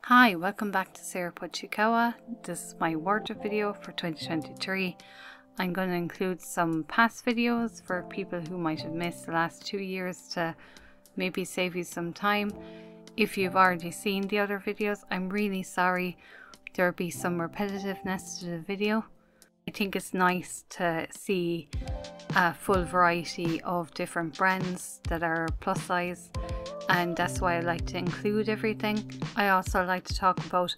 Hi, welcome back to Sera Pocha-Kawa. This is my wardrobe video for 2023. I'm going to include some past videos for people who might have missed the last 2 years to maybe save you some time. If you've already seen the other videos, I'm really sorry there'll be some repetitiveness to the video. I think it's nice to see a full variety of different brands that are plus size, and that's why I like to include everything. I also like to talk about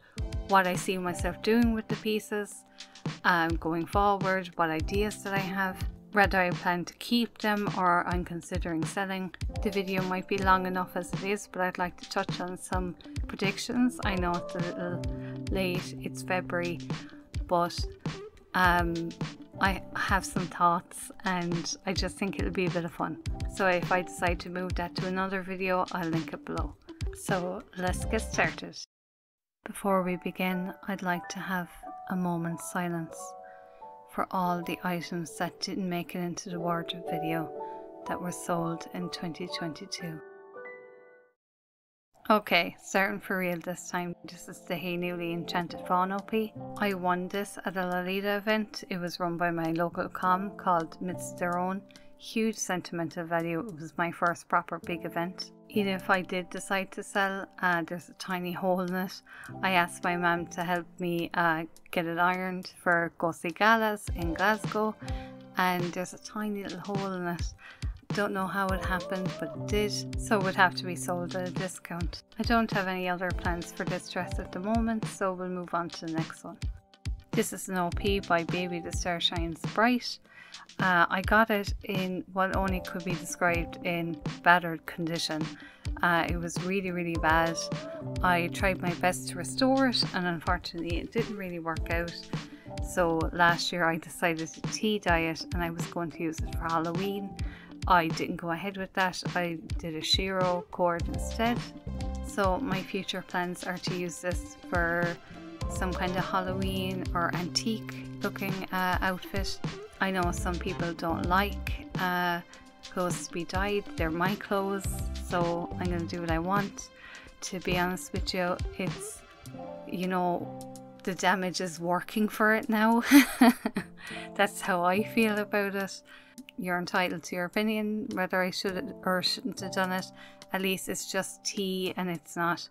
what I see myself doing with the pieces going forward, what ideas that I have, whether I plan to keep them or I'm considering selling. The video might be long enough as it is, but I'd like to touch on some predictions. I know it's a little late, it's February, but I have some thoughts and I just think it'll be a bit of fun. So if I decide to move that to another video, I'll link it below. So let's get started. Before we begin, I'd like to have a moment's silence for all the items that didn't make it into the wardrobe video that were sold in 2022. Okay, starting for real this time. This is the Hey Newly Enchanted Fawn OP. I won this at a Lolita event. It was run by my local com called Midst Their Own. Huge sentimental value. It was my first proper big event. Even if I did decide to sell, there's a tiny hole in it. I asked my mum to help me get it ironed for go see galas in Glasgow, and there's a tiny little hole in it. Don't know how it happened, but it did, so it would have to be sold at a discount. I don't have any other plans for this dress at the moment, so we'll move on to the next one. This is an OP by Baby the Star Shines Bright. I got it in what only could be described in battered condition. It was really bad. I tried my best to restore it, and unfortunately it didn't really work out. So last year I decided to tea dye it, and I was going to use it for Halloween. I didn't go ahead with that. I did a Shiro cord instead. So my future plans are to use this for some kind of Halloween or antique looking outfit. I know some people don't like clothes to be dyed. They're my clothes, so I'm going to do what I want. To be honest with you, it's, you know, the damage is working for it now. That's how I feel about it. You're entitled to your opinion whether I should or shouldn't have done it. At least it's just tea and it's not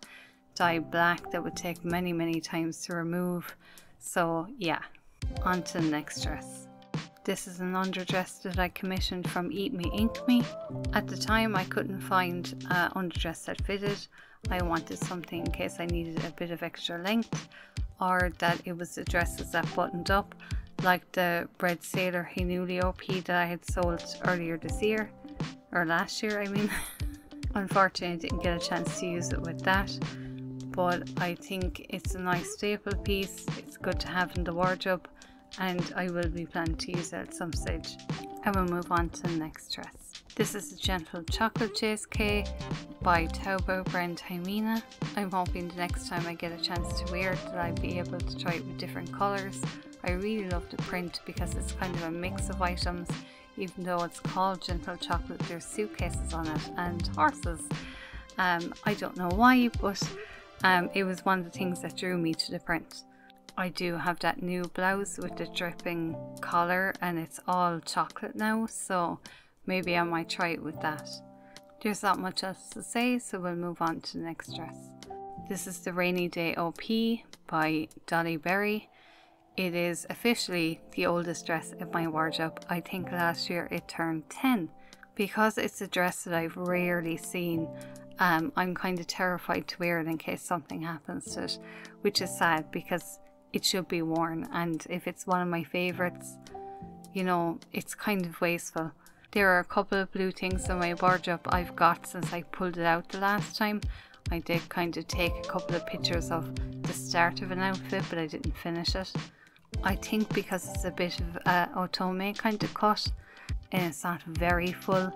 dyed black that would take many times to remove. So yeah, on to the next dress. This is an underdress that I commissioned from Eat Me Ink Me. At the time I couldn't find an underdress that fitted. I wanted something in case I needed a bit of extra length, or that it was the dresses that buttoned up, like the Red Sailor Hey Newly OP that I had sold earlier this year, or last year I mean. Unfortunately I didn't get a chance to use it with that, but I think it's a nice staple piece. It's good to have in the wardrobe, and I will be planning to use it at some stage. I will move on to the next dress. This is a Gentle Chocolate JSK by Taubou Brand Hymena. I'm hoping the next time I get a chance to wear it that I'll be able to try it with different colours. I really love the print because it's kind of a mix of items. Even though it's called Gentle Chocolate, there's suitcases on it and horses. I don't know why, but it was one of the things that drew me to the print. I do have that new blouse with the dripping collar, and it's all chocolate now, so maybe I might try it with that. There's not much else to say, so we'll move on to the next dress. This is the Rainy Day OP by Dolly Berry. It is officially the oldest dress in my wardrobe. I think last year it turned 10. Because it's a dress that I've rarely seen, I'm kind of terrified to wear it in case something happens to it, which is sad because it should be worn, and if it's one of my favorites, you know, it's kind of wasteful. There are a couple of blue things in my wardrobe I've got since I pulled it out the last time. I did kind of take a couple of pictures of the start of an outfit, but I didn't finish it. I think because it's a bit of otome kind of cut and it's not very full,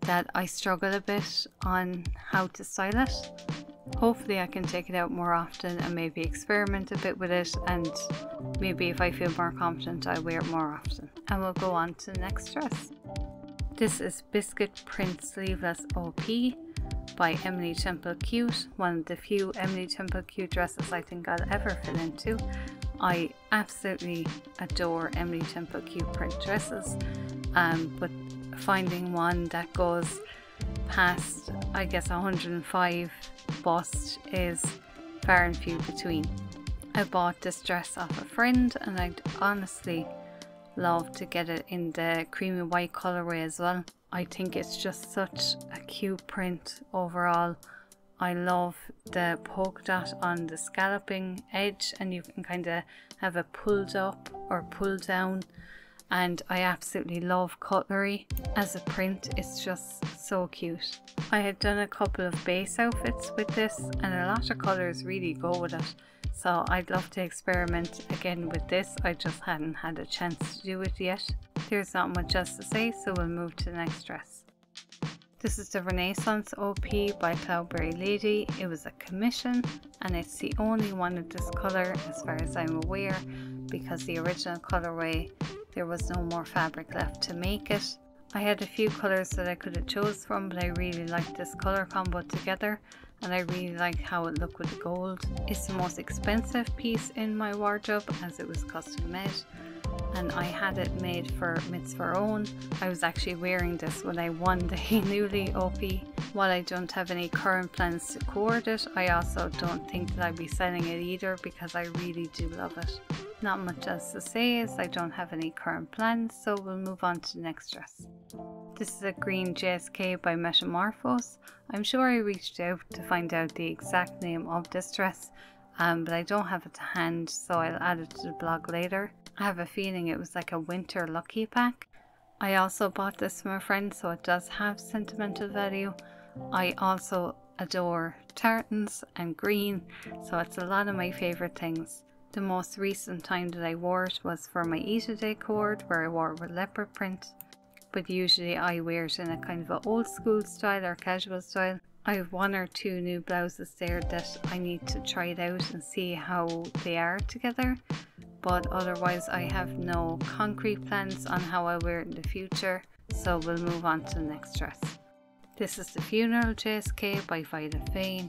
that I struggle a bit on how to style it. Hopefully I can take it out more often and maybe experiment a bit with it, and maybe if I feel more confident I'll wear it more often. And we'll go on to the next dress. This is Biscuit Print Sleeveless OP by Emily Temple Cute, one of the few Emily Temple Cute dresses I think I'll ever fit into. I absolutely adore Emily Temple Cute print dresses, but finding one that goes past, I guess, 105 bust is far and few between. I bought this dress off a friend and I'd honestly love to get it in the creamy white colourway as well. I think it's just such a cute print overall. I love the polka dot on the scalloping edge, and you can kind of have it pulled up or pulled down, and I absolutely love Cutlery as a print. It's just so cute. I had done a couple of base outfits with this and a lot of colours really go with it, so I'd love to experiment again with this. I just hadn't had a chance to do it yet. There's not much else to say, so we'll move to the next dress. This is the Renaissance OP by Cloudberry Lady. It was a commission and it's the only one of this colour as far as I'm aware, because the original colourway there was no more fabric left to make it. I had a few colours that I could have chose from, but I really liked this colour combo together and I really like how it looked with the gold. It's the most expensive piece in my wardrobe as it was custom made, and I had it made for Mitzvah Own. I was actually wearing this when I won the Hey Newly OP. While I don't have any current plans to cord it, I also don't think that I'll be selling it either because I really do love it. Not much else to say as I don't have any current plans, so we'll move on to the next dress. This is a green JSK by Metamorphose. I'm sure I reached out to find out the exact name of this dress, but I don't have it to hand, so I'll add it to the blog later. I have a feeling it was like a winter lucky pack. I also bought this from a friend, so it does have sentimental value. I also adore tartans and green, so it's a lot of my favourite things. The most recent time that I wore it was for my Eat a Day cord, where I wore it with leopard print, but usually I wear it in a kind of an old school style or casual style. I have one or two new blouses there that I need to try it out and see how they are together, but otherwise I have no concrete plans on how I wear it in the future, so we'll move on to the next dress. This is the Funeral JSK by Violet Fane.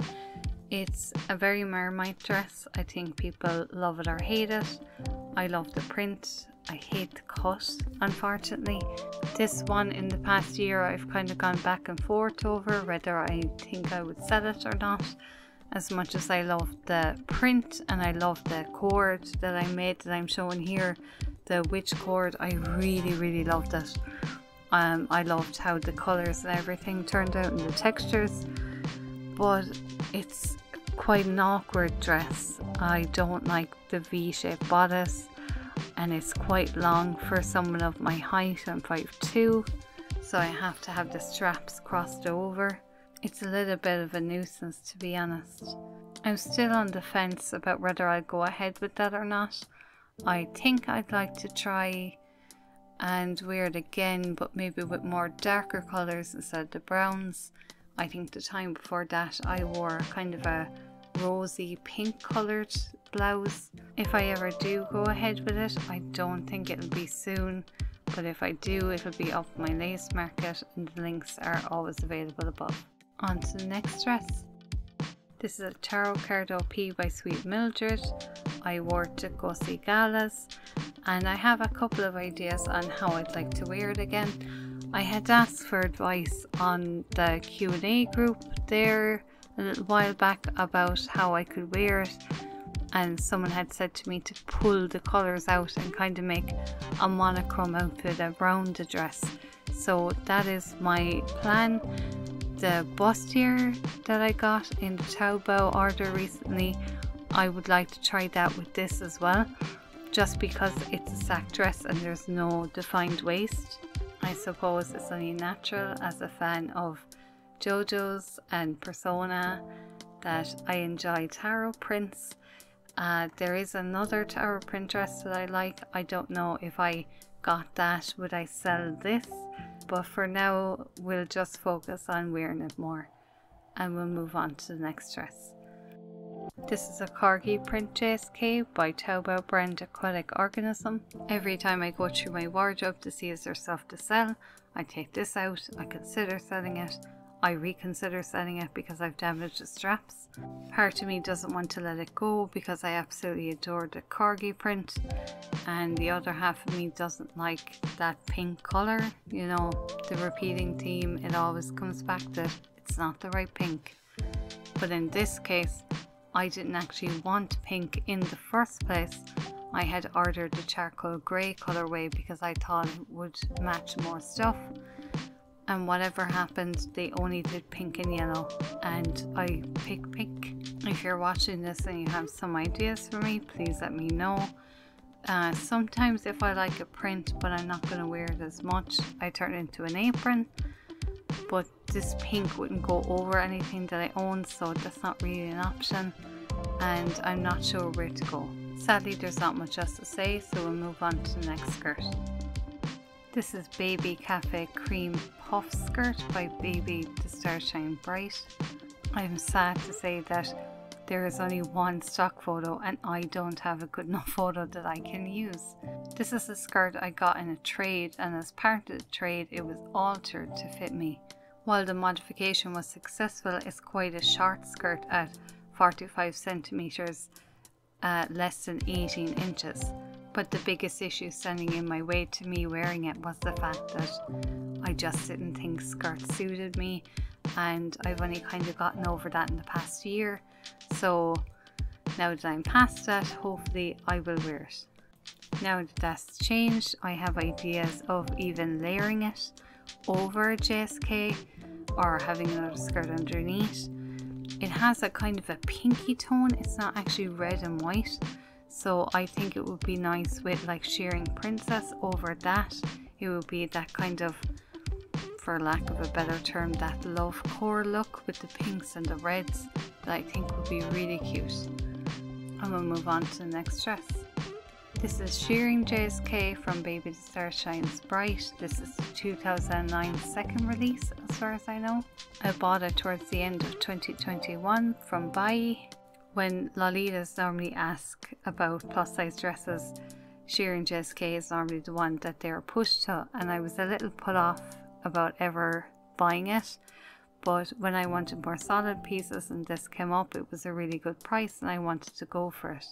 It's a very Marmite dress. I think people love it or hate it. I love the print. I hate the cut, unfortunately. This one in the past year I've kind of gone back and forth over whether I think I would sell it or not. As much as I love the print and I love the cord that I made that I'm showing here, the witch cord, I really loved it. I loved how the colours and everything turned out and the textures, but it's quite an awkward dress. I don't like the V-shaped bodice and it's quite long for someone of my height. I'm 5'2", so I have to have the straps crossed over. It's a little bit of a nuisance, to be honest. I'm still on the fence about whether I'll go ahead with that or not. I think I'd like to try and wear it again, but maybe with more darker colours instead of the browns. I think the time before that I wore kind of a rosy pink coloured blouse. If I ever do go ahead with it, I don't think it'll be soon, but if I do, it'll be up my lace market and the links are always available above. On to the next dress. This is a Tarot Card OP by Sweet Mildred. I wore it to go see galas and I have a couple of ideas on how I'd like to wear it again. I had asked for advice on the Q&A group there a little while back about how I could wear it, and someone had said to me to pull the colours out and kind of make a monochrome outfit around the dress. So that is my plan. The bustier that I got in the Taobao order recently, I would like to try that with this as well, just because it's a sack dress and there's no defined waist. I suppose it's only natural as a fan of JoJo's and Persona that I enjoy tarot prints. There is another tarot print dress that I like. I don't know if I got that, would I sell this? But for now we'll just focus on wearing it more and we'll move on to the next dress. This is a Corgi print JSK by Taobao brand Aquatic Organism. Every time I go through my wardrobe to see is there stuff to sell, I take this out, I consider selling it, I reconsider selling it because I've damaged the straps. Part of me doesn't want to let it go because I absolutely adore the corgi print, and the other half of me doesn't like that pink colour. You know, the repeating theme, it always comes back to it's not the right pink. But in this case, I didn't actually want pink in the first place. I had ordered the charcoal grey colourway because I thought it would match more stuff. And whatever happened, they only did pink and yellow, and I picked pink. If you're watching this and you have some ideas for me, please let me know. Sometimes if I like a print but I'm not going to wear it as much, I turn it into an apron. But this pink wouldn't go over anything that I own, so that's not really an option, and I'm not sure where to go. Sadly, there's not much else to say, so we'll move on to the next skirt. This is Baby Cafe Cream Puff Skirt by Baby to Starshine Bright. I'm sad to say that there is only one stock photo and I don't have a good enough photo that I can use. This is a skirt I got in a trade, and as part of the trade it was altered to fit me. While the modification was successful, it's quite a short skirt at 45 centimeters, less than 18 inches. But the biggest issue standing in my way to me wearing it was the fact that I just didn't think skirts suited me, and I've only kind of gotten over that in the past year. So now that I'm past that, hopefully I will wear it. Now that that's changed, I have ideas of even layering it over a JSK or having another skirt underneath. It has a kind of a pinky tone, it's not actually red and white. So I think it would be nice with like Shearing Princess over that. It would be that kind of, for lack of a better term, that love core look with the pinks and the reds that I think would be really cute. And we'll move on to the next dress. This is Shearing JSK from Baby to Starshine's Bright. This is the 2009 second release as far as I know. I bought it towards the end of 2021 from Bai. When Lolitas normally ask about plus size dresses, Shearing JSK is normally the one that they're pushed to, and I was a little put off about ever buying it. But when I wanted more solid pieces and this came up, it was a really good price and I wanted to go for it.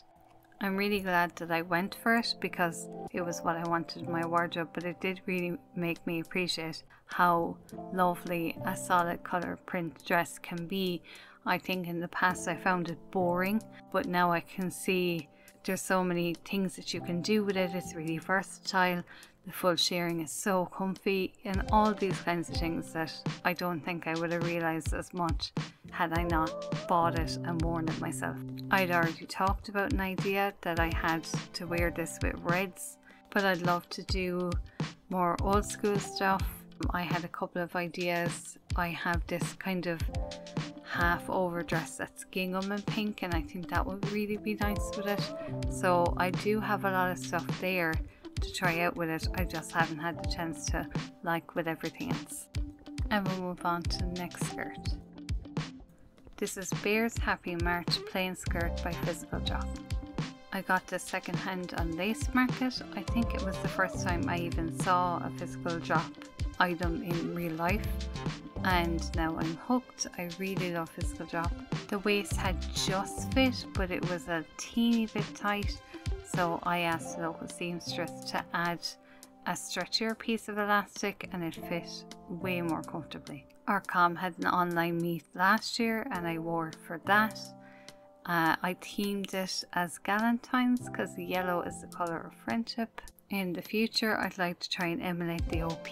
I'm really glad that I went for it because it was what I wanted in my wardrobe, but it did really make me appreciate how lovely a solid colour print dress can be. I think in the past I found it boring, but now I can see there's so many things that you can do with it. It's really versatile. The full shearing is so comfy and all these kinds of things that I don't think I would have realised as much had I not bought it and worn it myself. I'd already talked about an idea that I had to wear this with reds, but I'd love to do more old school stuff. I had a couple of ideas. I have this kind of half overdress that's gingham and pink, and I think that would really be nice with it. So I do have a lot of stuff there to try out with it. I just haven't had the chance to like with everything else. And we'll move on to the next skirt. This is Bear's Happy March plain skirt by Physical Drop. I got this second hand on Lace Market. I think it was the first time I even saw a Physical Drop item in real life, and now I'm hooked. I really love Physical Drop. The waist had just fit, but it was a teeny bit tight, so I asked the local seamstress to add a stretchier piece of elastic and it fit way more comfortably. Our com had an online meet last year and I wore it for that. I themed it as Galentine's because the yellow is the colour of friendship. In the future I'd like to try and emulate the OP.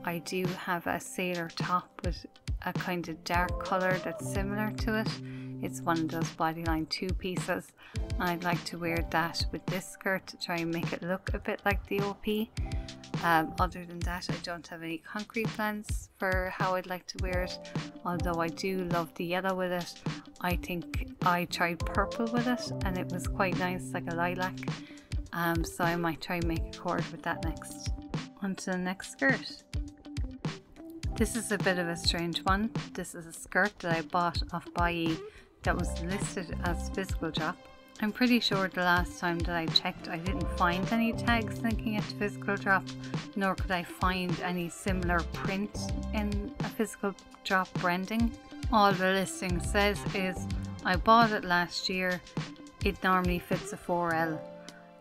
I do have a sailor top with a kind of dark colour that's similar to it. It's one of those bodyline two pieces, and I'd like to wear that with this skirt to try and make it look a bit like the OP. Other than that, I don't have any concrete plans for how I'd like to wear it, although I do love the yellow with it. I think I tried purple with it and it was quite nice, like a lilac, so I might try and make a cord with that next. On to the next skirt. This is a bit of a strange one. This is a skirt that I bought off Bai that was listed as Physical Drop. I'm pretty sure the last time that I checked I didn't find any tags linking it to physical drop, nor could I find any similar print in a physical drop branding. All the listing says is, I bought it last year, it normally fits a 4L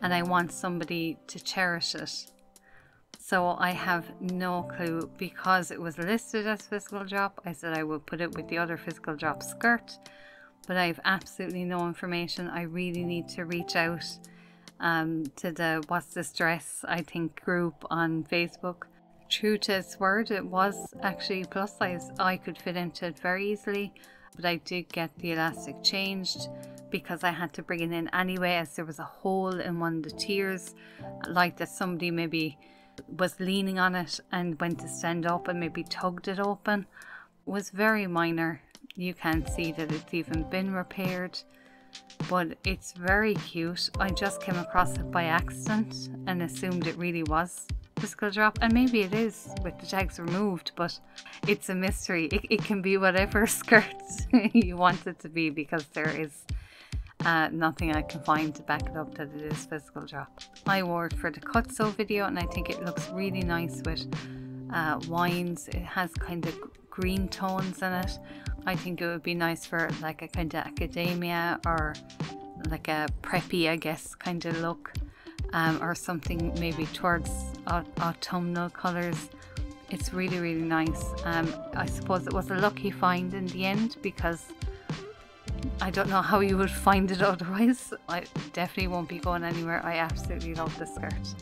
and I want somebody to cherish it. So I have no clue. Because it was listed as physical drop, I said I would put it with the other physical drop skirt, but I have absolutely no information. I really need to reach out to the What's This Dress, I think, group on Facebook. True to its word, it was actually plus size. I could fit into it very easily, but I did get the elastic changed because I had to bring it in anyway, as there was a hole in one of the tiers, like that somebody maybe was leaning on it and went to stand up and maybe tugged it open. It was very minor. You can't see that it's even been repaired, but it's very cute. I just came across it by accident and assumed it really was physical drop, and maybe it is with the tags removed, but it's a mystery. It can be whatever skirt you want it to be, because there is nothing I can find to back it up that it is physical drop. I wore it for the cut sew video and I think it looks really nice with wines. It has kind of green tones in it. I think it would be nice for like a kind of academia or like a preppy, I guess, kind of look, or something maybe towards autumnal colours. It's really, really nice. I suppose it was a lucky find in the end, because I don't know how you would find it otherwise. I definitely won't be going anywhere. I absolutely love this skirt.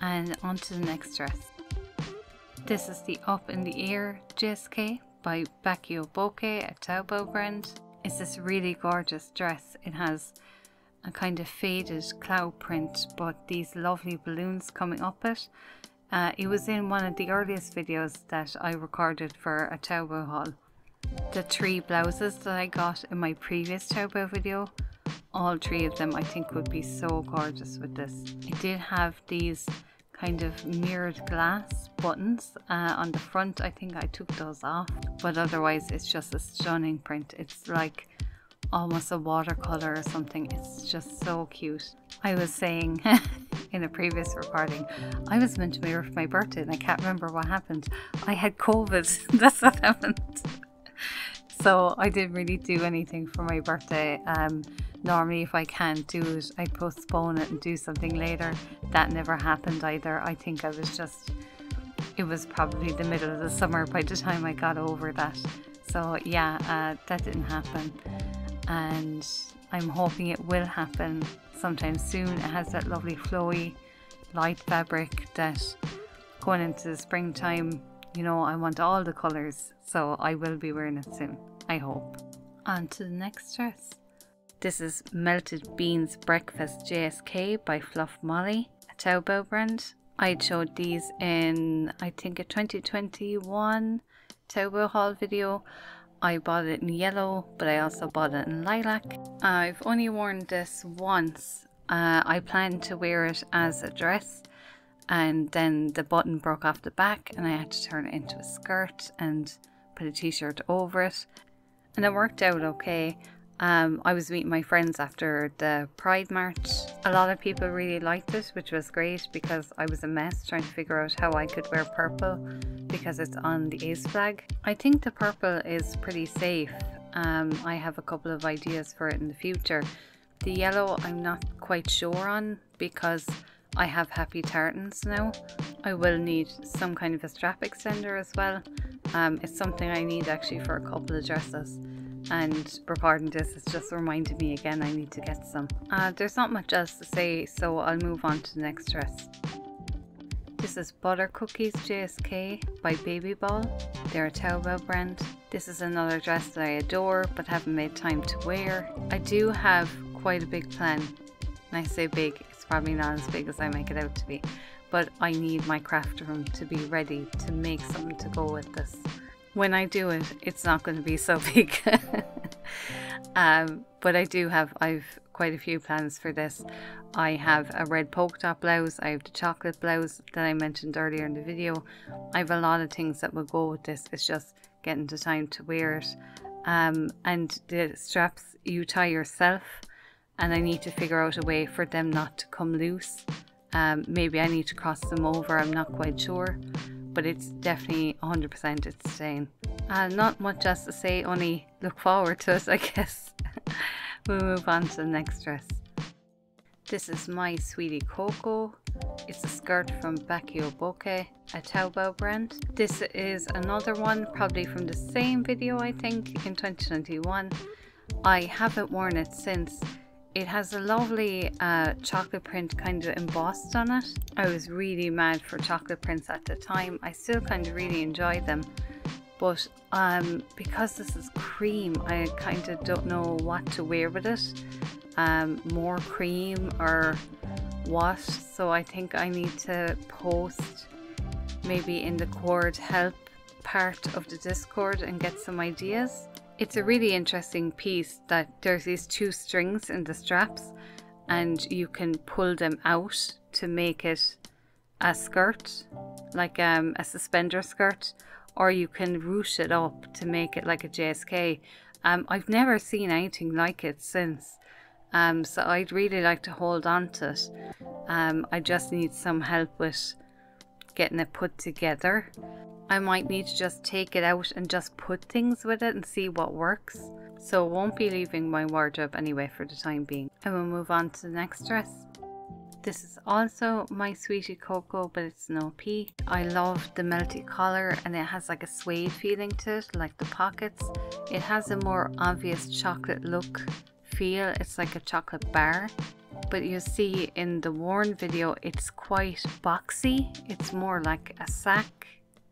And on to the next dress. This is the Up in the Air JSK by Bacchio Bokeh, a Taobao brand. It's this really gorgeous dress. It has a kind of faded cloud print, but these lovely balloons coming up it. It was in one of the earliest videos that I recorded for a Taobao haul. The 3 blouses that I got in my previous Taobao video, all 3 of them I think would be so gorgeous with this. It did have these kind of mirrored glass buttons on the front. I think I took those off, but otherwise it's just a stunning print. It's like almost a watercolor or something. It's just so cute. I was saying in a previous recording, I was meant to wear it for my birthday and I can't remember what happened. I had COVID. That's what happened. So I didn't really do anything for my birthday. Normally if I can't do it, I postpone it and do something later. That never happened either. I think it was probably the middle of the summer by the time I got over that. So yeah, that didn't happen. And I'm hoping it will happen sometime soon. It has that lovely flowy light fabric that going into the springtime, you know, I want all the colours. So I will be wearing it soon, I hope. On to the next dress. This is Melted Beans Breakfast JSK by Fluff Molly, a Taobao brand. I showed these in, I think, a 2021 Taobao haul video. I bought it in yellow, but I also bought it in lilac. I've only worn this once. I planned to wear it as a dress, and then the button broke off the back and I had to turn it into a skirt and put a t-shirt over it, and it worked out okay. I was meeting my friends after the Pride March. A lot of people really liked it, which was great, because I was a mess trying to figure out how I could wear purple because it's on the Ace flag. I think the purple is pretty safe. I have a couple of ideas for it in the future. The yellow I'm not quite sure on, because I have happy tartans now. I will need some kind of a strap extender as well. It's something I need actually for a couple of dresses, and recording this has just reminded me again I need to get some. There's not much else to say, so I'll move on to the next dress. This is Butter Cookies JSK by Baby Ball. They're a Taobao brand. This is another dress that I adore but haven't made time to wear. I do have quite a big plan. When I say big, it's probably not as big as I make it out to be, but I need my craft room to be ready to make something to go with this. When I do it, it's not going to be so big. But I've quite a few plans for this. I have a red polka dot blouse. I have the chocolate blouse that I mentioned earlier in the video. I have a lot of things that will go with this. It's just getting the time to wear it. And the straps you tie yourself. and I need to figure out a way for them not to come loose. Maybe I need to cross them over, I'm not quite sure, but it's definitely 100% it's staying. Not much else to say, only look forward to it, I guess. We'll move on to the next dress. This is my Sweetie Coco. It's a skirt from Pocha-Kawa, a Taobao brand. This is another one, probably from the same video, I think, in 2021. I haven't worn it since. It has a lovely chocolate print kind of embossed on it. I was really mad for chocolate prints at the time. I still kind of really enjoy them. But because this is cream, I kind of don't know what to wear with it. More cream or what, so I think I need to post maybe in the cord help part of the Discord and get some ideas. It's a really interesting piece that there's these two strings in the straps and you can pull them out to make it a skirt, like a suspender skirt, or you can ruche it up to make it like a JSK. I've never seen anything like it since. So I'd really like to hold on to it. I just need some help with getting it put together. I might need to just take it out and just put things with it and see what works. So it won't be leaving my wardrobe anyway for the time being. And we'll move on to the next dress. This is also my Sweetie Coco, but it's an OP. I love the melty collar and it has like a suede feeling to it, like the pockets. It has a more obvious chocolate look feel. It's like a chocolate bar, but you see in the worn video it's quite boxy. It's more like a sack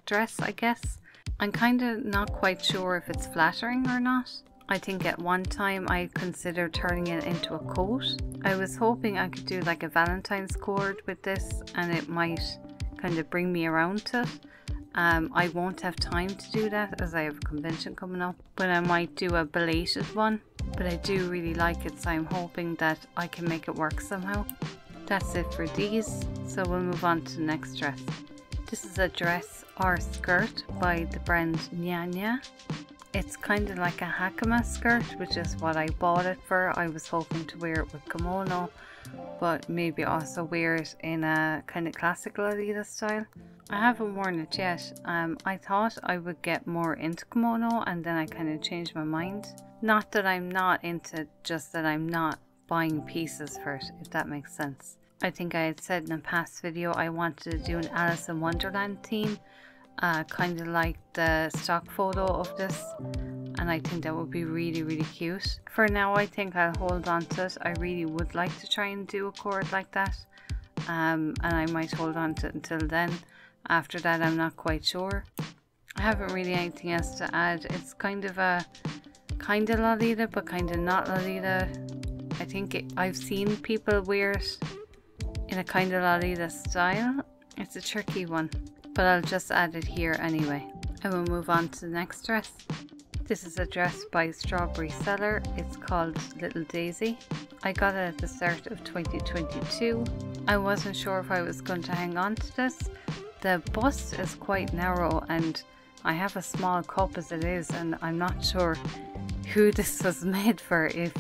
dress, I guess. I'm kind of not quite sure if it's flattering or not. I think at one time I considered turning it into a coat. I was hoping I could do like a Valentine's cord with this and it might kind of bring me around to it. I won't have time to do that as I have a convention coming up, but I might do a belated one. But I do really like it, so I'm hoping that I can make it work somehow. That's it for these, so we'll move on to the next dress. This is a dress or skirt by the brand Nyanya. It's kind of like a hakama skirt, which is what I bought it for. I was hoping to wear it with kimono, but maybe also wear it in a kind of classical Adidas style. I haven't worn it yet. I thought I would get more into kimono and then I kind of changed my mind. Not that I'm not into, just that I'm not buying pieces for it, if that makes sense. I think I had said in a past video I wanted to do an Alice in Wonderland theme, kind of like the stock photo of this, and I think that would be really, really cute. For now I think I'll hold on to it. I really would like to try and do a cord like that, and I might hold on to it until then. After that I'm not quite sure. I haven't really anything else to add. It's kind of a Lolita but kind of not Lolita. I think I've seen people wear it in a kind of Lolita style. It's a tricky one, but I'll just add it here anyway. And we'll move on to the next dress. This is a dress by Strawberry Seller. It's called Little Daisy. I got it at the start of 2022. I wasn't sure if I was going to hang on to this. The bust is quite narrow and I have a small cup as it is, and I'm not sure who this was made for if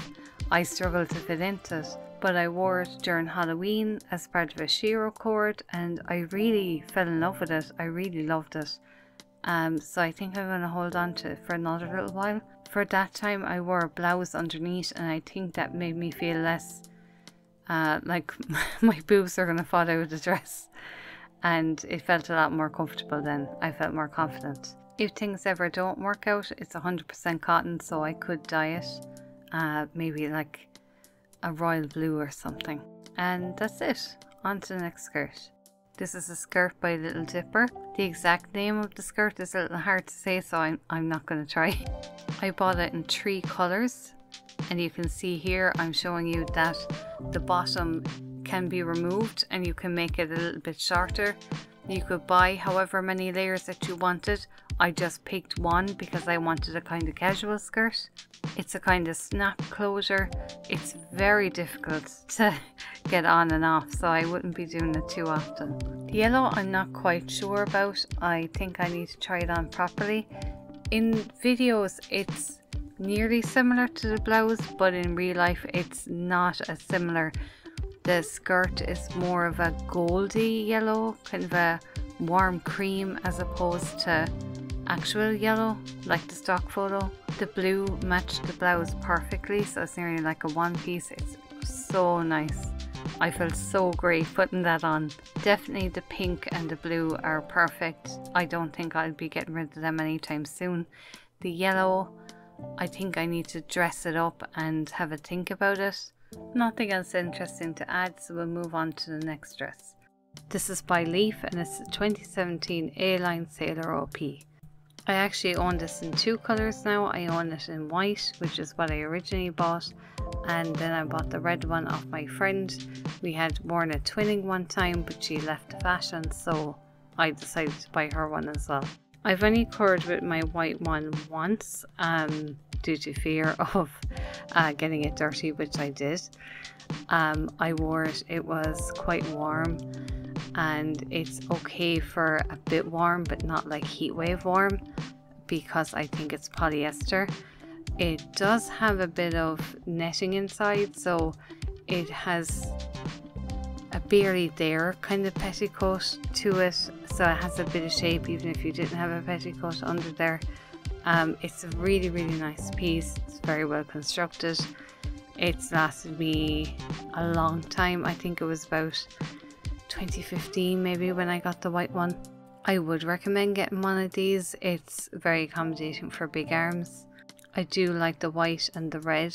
I struggle to fit into it. But I wore it during Halloween as part of a Shiro cord and I really fell in love with it. I really loved it. So I think I'm going to hold on to it for another little while. For that time I wore a blouse underneath and I think that made me feel less like my boobs are going to fall out of the dress. And it felt a lot more comfortable then. I felt more confident. If things ever don't work out, it's 100% cotton, so I could dye it. Maybe like a royal blue or something. And that's it. On to the next skirt. This is a skirt by Little Dipper. The exact name of the skirt is a little hard to say, so I'm not going to try. I bought it in 3 colours. And you can see here I'm showing you that the bottom can be removed and you can make it a little bit shorter. You could buy however many layers that you wanted. I just picked one because I wanted a kind of casual skirt. It's a kind of snap closure. It's very difficult to get on and off, so I wouldn't be doing it too often. The yellow I'm not quite sure about. I think I need to try it on properly. In videos it's nearly similar to the blouse, but in real life it's not as similar. The skirt is more of a goldy yellow, kind of a warm cream as opposed to actual yellow like the stock photo. The blue matched the blouse perfectly, so it's nearly like a one piece. It's so nice. I felt so great putting that on. Definitely the pink and the blue are perfect. I don't think I'll be getting rid of them anytime soon. The yellow, I think I need to dress it up and have a think about it. Nothing else interesting to add, so we'll move on to the next dress. This is by Leaf and it's the 2017 A-Line Sailor OP. I actually own this in two colours now. I own it in white, which is what I originally bought, and then I bought the red one off my friend. We had worn it twinning one time, but she left the fashion, so I decided to buy her one as well. I've only coloured with my white one once, due to fear of getting it dirty, which I did. I wore it, it was quite warm, and it's okay for a bit warm but not like heat wave warm, because I think it's polyester. It does have a bit of netting inside, so it has a barely there kind of petticoat to it, so it has a bit of shape even if you didn't have a petticoat under there. It's a really nice piece. It's very well constructed. It's lasted me a long time. I think it was about 2015 maybe when I got the white one. I would recommend getting one of these. It's very accommodating for big arms. I do like the white and the red,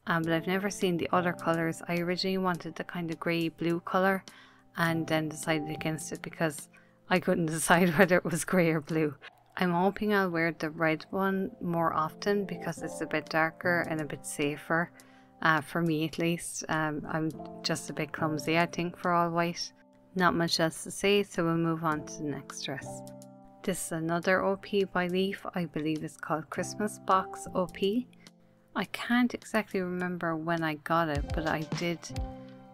but I've never seen the other colours. I originally wanted the kind of grey blue colour and then decided against it because I couldn't decide whether it was grey or blue. I'm hoping I'll wear the red one more often because it's a bit darker and a bit safer, for me at least. I'm just a bit clumsy I think for all white. Not much else to say, so we'll move on to the next dress. This is another OP by Leaf. I believe it's called Christmas Box OP. I can't exactly remember when I got it, but I did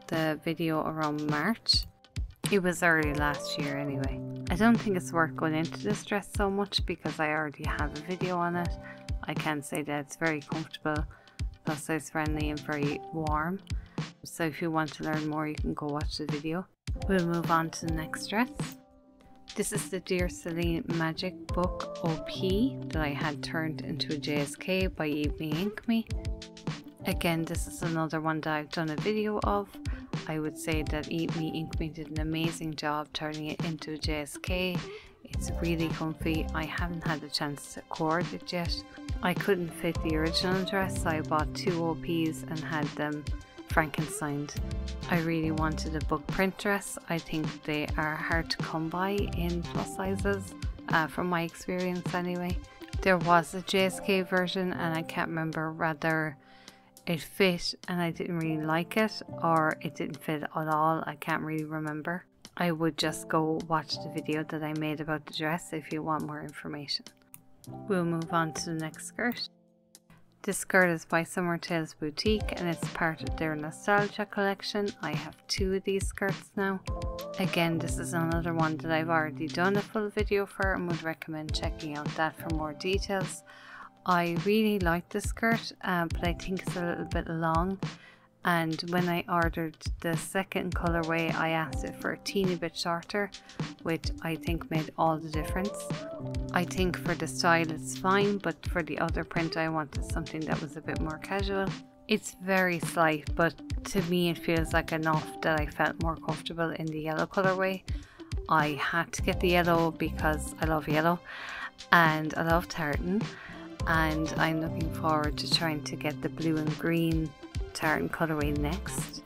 the video around March. It was early last year anyway. I don't think it's worth going into this dress so much because I already have a video on it. I can say that it's very comfortable, plus size friendly and very warm. So if you want to learn more, you can go watch the video. We'll move on to the next dress. This is the Dear Celine Magic Book OP that I had turned into a JSK by Eat Me Ink Me. Again, this is another one that I've done a video of. I would say that Eat Me Ink Me did an amazing job turning it into a JSK. It's really comfy. I haven't had a chance to cord it yet. I couldn't fit the original dress, so I bought two OPs and had them Frankensteined. I really wanted a book print dress. I think they are hard to come by in plus sizes, from my experience anyway. There was a JSK version and I can't remember whether it fit and I didn't really like it or it didn't fit at all. I can't really remember. I would just go watch the video that I made about the dress if you want more information. We'll move on to the next skirt. This skirt is by Summer Tales Boutique and it's part of their Nostalgia collection. I have two of these skirts now. Again, this is another one that I've already done a full video for and would recommend checking out that for more details. I really like this skirt, but I think it's a little bit long, and when I ordered the second colorway I asked it for a teeny bit shorter, which I think made all the difference. I think for the style it's fine, but for the other print I wanted something that was a bit more casual. It's very slight, but to me it feels like enough that I felt more comfortable in the yellow colorway. I had to get the yellow because I love yellow and I love tartan, and I'm looking forward to trying to get the blue and green tartan colorway next.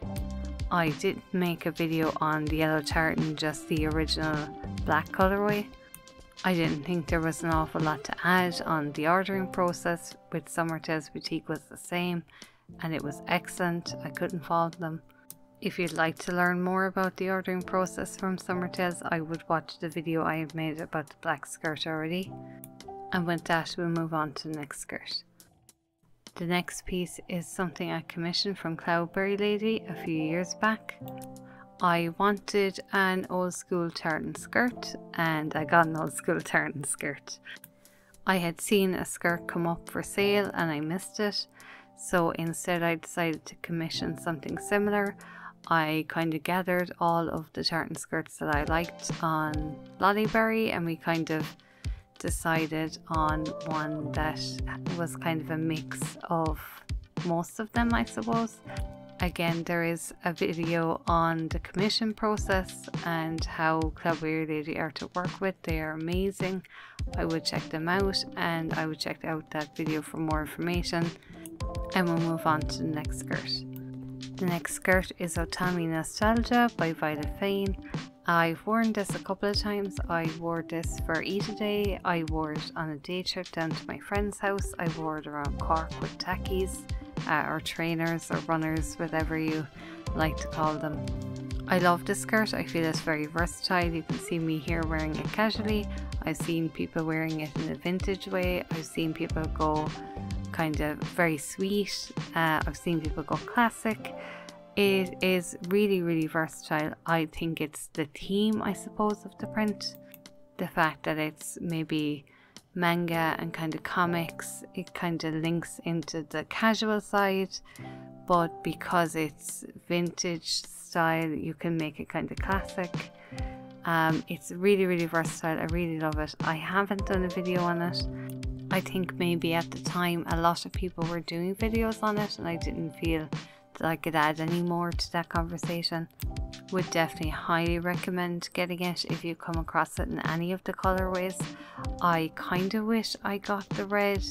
I did make a video on the yellow tartan, just the original black colorway. I didn't think there was an awful lot to add on the ordering process. With Summer Tales Boutique was the same and it was excellent. I couldn't fault them. If you'd like to learn more about the ordering process from Summer Tales, I would watch the video I have made about the black skirt already. And with that, we'll move on to the next skirt. The next piece is something I commissioned from Cloudberry Lady a few years back. I wanted an old school tartan skirt and I got an old school tartan skirt. I had seen a skirt come up for sale and I missed it, so instead I decided to commission something similar. I kind of gathered all of the tartan skirts that I liked on Lollyberry, and we kind of decided on one that was kind of a mix of most of them, I suppose. Again, there is a video on the commission process and how EGLWardrobe are to work with. They are amazing. I would check them out, and I would check out that video for more information. And we'll move on to the next skirt. The next skirt is Otami Nostalgia by Violet Fane. I've worn this a couple of times. I wore this for Eat A Day. I wore it on a day trip down to my friend's house. I wore it around Cork with tackies, or trainers, or runners, whatever you like to call them. I love this skirt. I feel it's very versatile. You can see me here wearing it casually. I've seen people wearing it in a vintage way. I've seen people go kind of very sweet. I've seen people go classic. It is really, really versatile. I think it's the theme, I suppose, of the print. The fact that it's maybe manga and kind of comics, it kind of links into the casual side, but because it's vintage style, you can make it kind of classic. It's really, really versatile. I really love it. I haven't done a video on it. I think maybe at the time a lot of people were doing videos on it, and I didn't feel that I could add any more to that conversation. Would definitely highly recommend getting it if you come across it in any of the colorways. I kind of wish I got the red,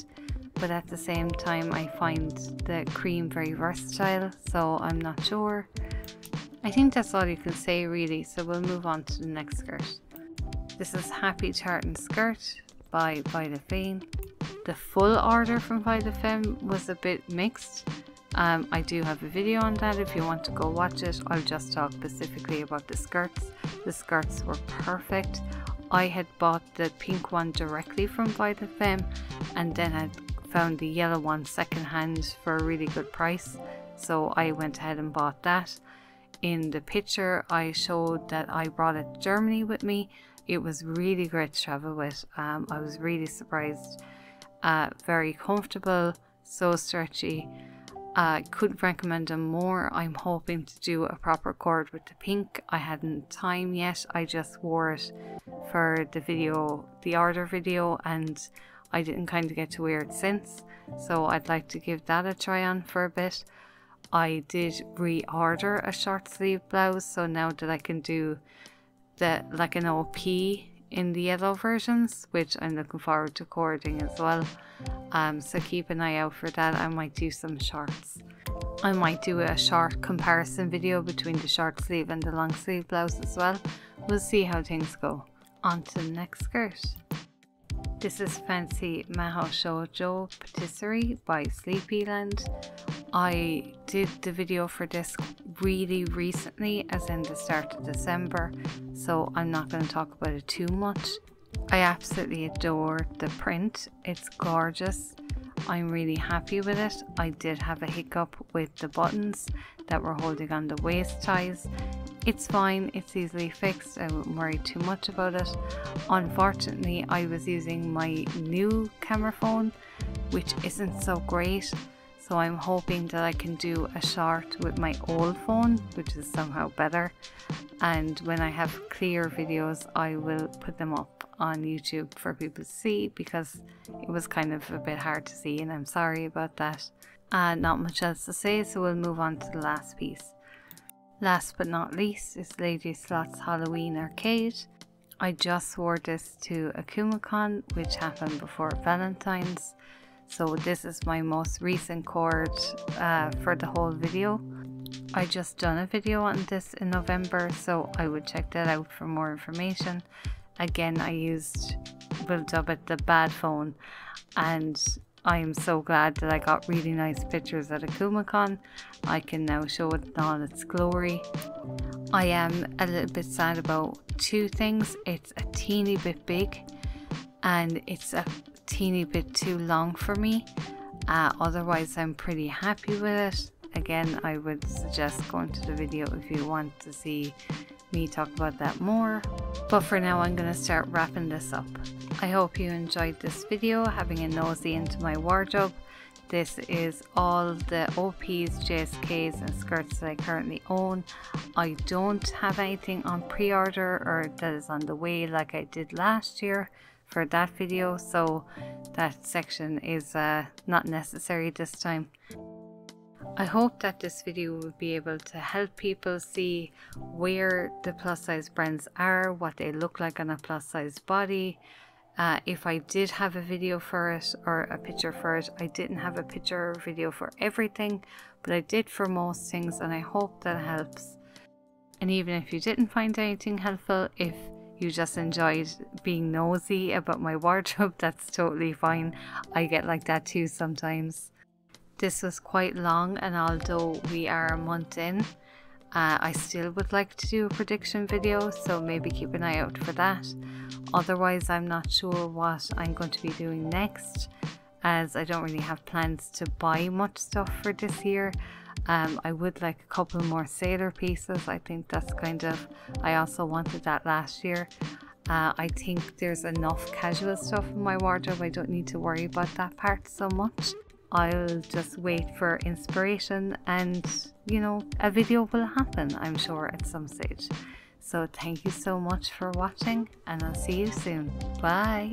but at the same time I find the cream very versatile, so I'm not sure. I think that's all you can say really, so we'll move on to the next skirt. This is Happy Tartan Skirt by Violet Fane. The full order from Violet Fane was a bit mixed. I do have a video on that if you want to go watch it. I'll just talk specifically about the skirts. The skirts were perfect. I had bought the pink one directly from Violet Fane, and then had found the yellow one second hand for a really good price, so I went ahead and bought that. In the picture I showed that I brought it to Germany with me. It was really great to travel with. I was really surprised. Very comfortable, so stretchy. Couldn't recommend them more. I'm hoping to do a proper cord with the pink. I hadn't time yet. I just wore it for the video, the order video, and I didn't kind of get to wear it since, so I'd like to give that a try on for a bit. I did reorder a short sleeve blouse, so now that I can do like an OP in the yellow versions, which I'm looking forward to cording as well. So keep an eye out for that. I might do some shorts. I might do a short comparison video between the short sleeve and the long sleeve blouse as well. We'll see how things go. On to the next skirt. This is Fancy Maho Shoujo Patisserie by Sleepyland. I did the video for this really recently, as in the start of December, so I'm not going to talk about it too much. I absolutely adore the print. It's gorgeous. I'm really happy with it. I did have a hiccup with the buttons that were holding on the waist ties. It's fine, it's easily fixed. I wouldn't worry too much about it. Unfortunately, I was using my new camera phone, which isn't so great, so I'm hoping that I can do a short with my old phone, which is somehow better, and when I have clear videos I will put them up on YouTube for people to see, because it was kind of a bit hard to see, and I'm sorry about that. Not much else to say, so we'll move on to the last piece. Last but not least is Lady Slot's Halloween Arcade. I just wore this to a Kumacon, which happened before Valentine's, so this is my most recent cord for the whole video. I just done a video on this in November, so I would check that out for more information. Again, I used, we'll dub it, the bad phone, and I am so glad that I got really nice pictures at a Kumacon. I can now show it in all its glory. I am a little bit sad about two things. It's a teeny bit big, and it's a teeny bit too long for me. Otherwise I'm pretty happy with it. Again, I would suggest going to the video if you want to see me talk about that more. But for now, I'm going to start wrapping this up. I hope you enjoyed this video, having a nosy into my wardrobe. This is all the OPs, JSKs and skirts that I currently own. I don't have anything on pre-order or that is on the way like I did last year for that video, so that section is not necessary this time. I hope that this video will be able to help people see where the plus size brands are, what they look like on a plus size body. If I did have a video for it or a picture for it, I didn't have a picture or video for everything, but I did for most things, and I hope that helps. And even if you didn't find anything helpful, if you just enjoyed being nosy about my wardrobe, that's totally fine. I get like that too sometimes. This was quite long, and although we are a month in, I still would like to do a prediction video, so maybe keep an eye out for that. Otherwise, I'm not sure what I'm going to be doing next, as I don't really have plans to buy much stuff for this year. I would like a couple more sailor pieces. I think that's kind of, I also wanted that last year. I think there's enough casual stuff in my wardrobe. I don't need to worry about that part so much. I'll just wait for inspiration, and you know, a video will happen, I'm sure, at some stage. So thank you so much for watching, and I'll see you soon. Bye.